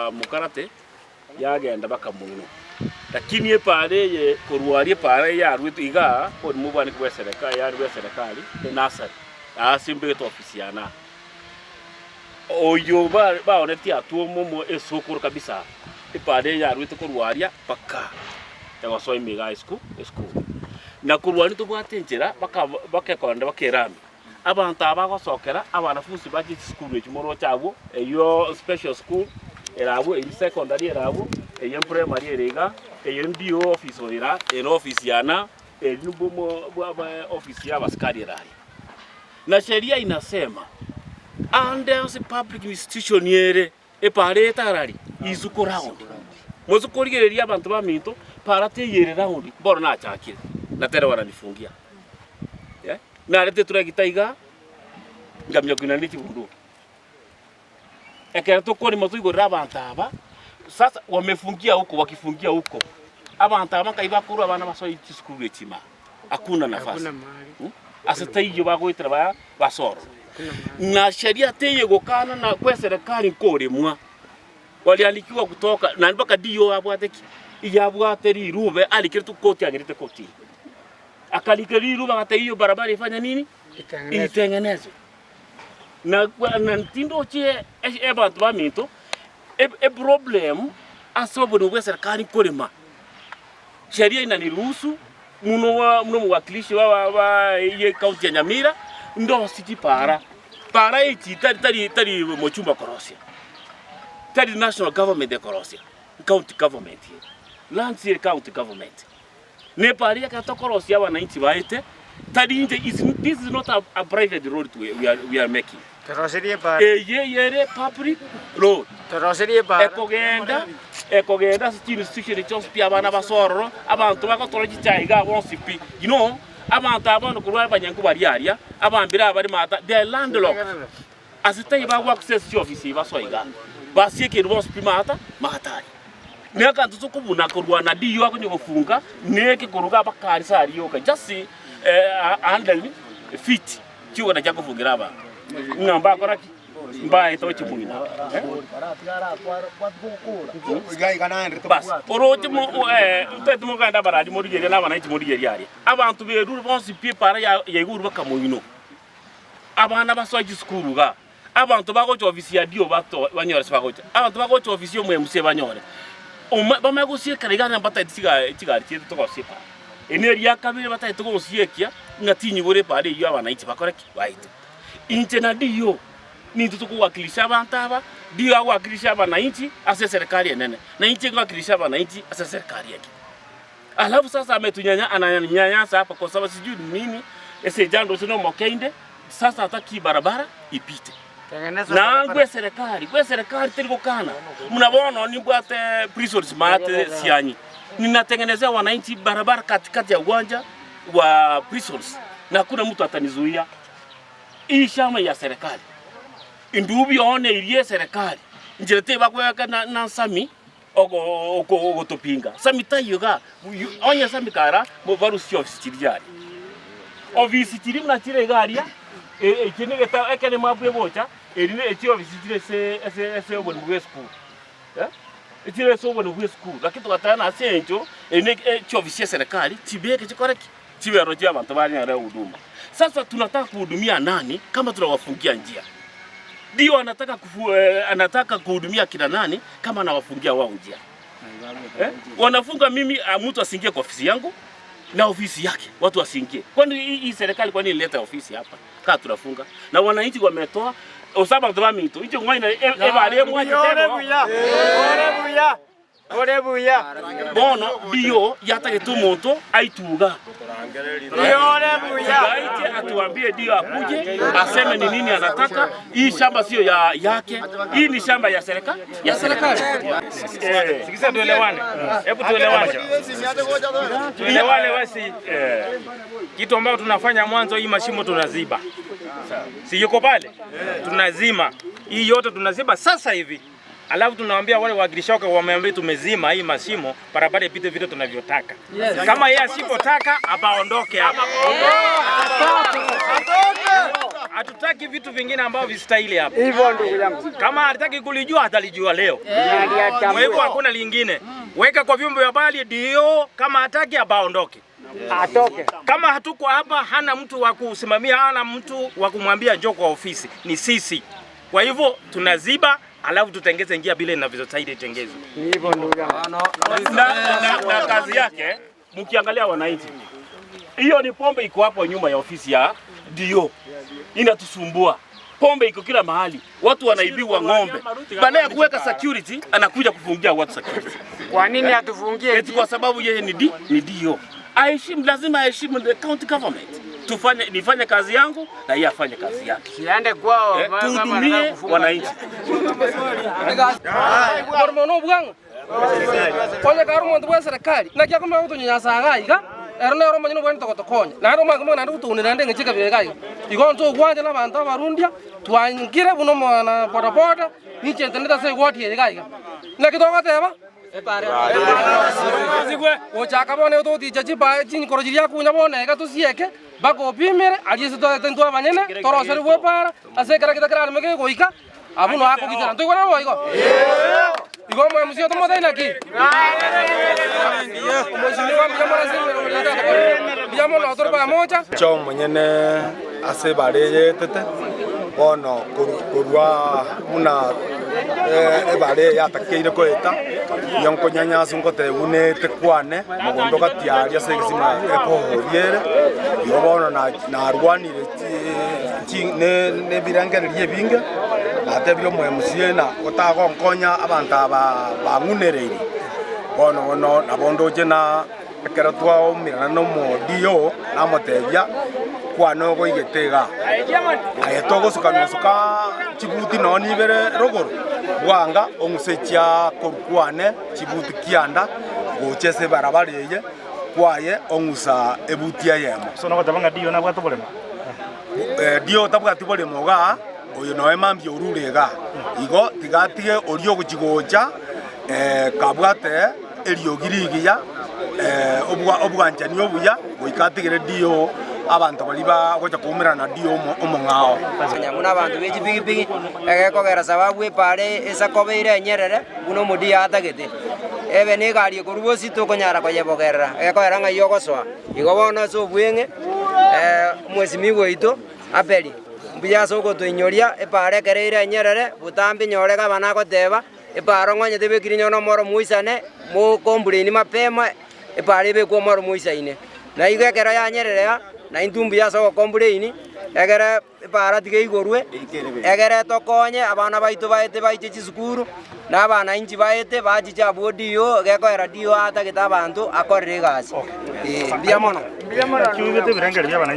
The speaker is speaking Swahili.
ya mukarate yagenda bakamuno lakini epare ye kurwari epare ya rwitu iga ko mubani kwa serikali ya rwe serikali nasari asimbe to ofisiana oyo ba oneti atuo momo esukuru kabisa epare ya rwitu kurwaria paka ya so imiga school na kurwari to bwatenjera bakakonda bakerami abantu abagosokera abanafunzi baje school ekimoro cyabo eyo special school erabo eyi secondary erabo eyi primary erega eyi ndio office orira office yana enubomo office ya baskari erari na sheria inasema under public institution yere epare tarari izuko round muzukurigereria abantu baminto parate yere round boro na chakire na tere waranifungia na rete turagitaiga ngamya kwina niki bundu ekera tukoni matuigo rabantaba sasa wamefungia huko wakifungia huko abantaba kaiba kuru abana basoi school etima hakuna nafasi asataiyo bagoitira basoro na sheria teye gokana na kwa serikali nkoremwa waliandikiwa kutoka na mpaka dio abwateki iyabwateri rube alikiritu koti agirite koti akalikiriru bagata hiyo barabara ifanya nini itengenezwe na ntindo che abantu baminto problem asobo no serikali kolema sheria inaniruhusu muno mwakilishi wa ye county ya Nyamira ndo siti para iti tari mochumba korosia tari national government de korosia county government land county government ne pari ya katokorosia wananchi baite tari this is not a private road we are making Terosiri para yere public road terosiri para ekogenda sitini station chospi abana basoro abantu bakotoroji chaiga bonsipi abantu abana kurwa abanyangu bariaria abambira abari mata the landlocked asitai bagwa access office basoiga basieke bonsipi mata matari neka ntusukubuna kurwa na diyo akonyo gufunga neke kuruga bakari sari yoka just handle fit kiwa na jako fungira aba ngamba koraki mbaye tochi muina bas oroje mo tetmo ganda baradi modigeria na bana modigeria ari abantu beru bonsi pipara ya iguru bakamuino abana basoji skuru ga abantu bagocha ofisi ya dio bato banyore bagocha abantu bagocha ofisi yo mwemuse banyore bamagusie karigana bata tigari cyetu tokosipa eneri yakabire bata tokosiekia ngatinyi gore pare yo abana bakoreki baito intena dio ni tukuwakilisha abantu dio awakilisha wananchi ase serikali nene na nchi ngawakilisha wananchi ase serikali yake alafu sasa ametunyanya ananyanyasa hapa kwa sababu sijui nini ese jando sino mokende sasa hataki barabara ipite na ngwe serikali tiliko kana mnabona ni bwate prisons mate sianyi ninatengenezea wananchi barabara katikati ya uwanja wa prisons na kuna mtu atanizuia hii shamba ya serikali indubi one iliye serikali njirete bakweka na sami ogo topinga sami tayoga onya sami kara mo barusi office tirijari office tiri na tire garia ekene geta ekene mabwe bocha erine eti office tire se obonwe school etire so obonwe school lakini tukatana asenjo ene office ya serikali tibeke chikoreki tibero jia abantu bari na huduma. Sasa tunataka kuhudumia nani kama tunawafungia njia? Dio anataka kuhudumia kina nani kama anawafungia wao njia? Wanafunga mimi mtu asingie kwa ofisi yangu na ofisi yake watu wasingie. Kwani hii serikali kwani ileta ofisi hapa? Kaa tunafunga. Na wananchi wametoa osaba mtu hicho ngwaina ebale mwaje tena. Orebuya bono dio yatake tu moto aituga orebuya aite atuambie dio akuje aseme ni nini anataka. Hii shamba sio yake, hii ni shamba ya serikali sikisa tuelewane. Hebu tuelewane basi. Kitu ambacho tunafanya mwanzo, hii mashimo tunaziba, si yuko pale tunazima hii yote, tunaziba sasa hivi. Alafu tunawaambia wale wagilishoka wameambia tumezima hii mashimo barabara ipite vile tunavyotaka. Kama yeye asipotaka apaondoke hapa. hatutaki vitu vingine ambavyo visitahili hapa. Hivyo ndugu yangu. Kama hataki kulijua atalijua leo. Kwa hivyo hakuna lingine. Weka kwa vyombo vya habari ndio, kama hataki abaondoke. Atoke. Kama hatuko hapa, hana mtu wa kusimamia, hana mtu wa kumwambia njoo kwa ofisi, ni sisi. Kwa hivyo tunaziba, alafu tutengeze njia bila inavyostahili tengezwe. Hivyo ndugu yangu. Na kazi yake mkiangalia wananchi, hiyo ni pombe iko hapo nyuma ya ofisi ya DO, inatusumbua. Pombe iko kila mahali, watu wanaibiwa ng'ombe. Baada ya kuweka security, anakuja kufungia watu security. Kwa nini atufungie? Eti kwa sababu yeye ni DO. Aheshimu, lazima aheshimu the county government. Nifanye kazi yangu na yeye afanye kazi yake. Siende kwao, tuhudumie wananchi. Gormono bwangu. Kwenye karumo ndwa serikali. Na kia kama utunyanyasa gaiga. Erona roma nyino bwani tokotokonya. Na roma kama na ndutune nande ngechika bigaiga. Igonto gwanje na bantu barundia twangire buno mwana boda boda niche ntenda se gwati gaiga. Na kitoko teba Ochaka bone ututi chachi ba chin korojiria kunya bone ga tusieke bako pimere ali se to tentu abanyene toro seri bwe para ase kara kitakara mege goika abuno ako kitara to gora boigo igo mo musio to modaina ki biyamo no torba mocha cho mwenyene ase bareye tete bono kurwa muna ebare yatakeire koeta yonko nyanya sunko tebune tekwane mugondo gatiari ase gisima ekohoriere yobono na arwanire ne birangererie binge atebyo mwemusie na otago nkonya abantu bangunereire bono na bondo jena ekera twa umirana no modio na motebia kwano go igetega ayetogo suka chibuti no nibere rogoro bwanga omusechia korukwane chibuti kianda gochese barabareye kwaye ongusa ebutia yemo so no tabanga dio na bwato bolemo dio tabwati bolemo ga oyo no emambia ururega igo tigatige orio guchigocha kabwate eriogirigiya obwanchani obuya goikatigere dio abantu baliba gocha kumirana dio omongao muna abantu beji bigi bigi egekogera sababu epare esakobeire nyerere buno mudi atagete ebe ne gari korubo sito konyara koyebogerera egekogera nga yogoswa igobona so bwenge mwezi migo ito apeli mbuya soko twinyoria epare kereire nyerere butambi nyorega bana goteba eparo ngwanye tebe kirinyo no moro muisane mo kombuleni mapema epare be ko moro muisaine na igekera ya nyerere na intumbu ya soko kombuleni egere epara tige igorwe egere tokonye abana baitu baete baiche chisukuru na abana inji baete bajicha bodio gekoera dio ata kita abantu akorire gasi biamono kiubete birangeri by'abana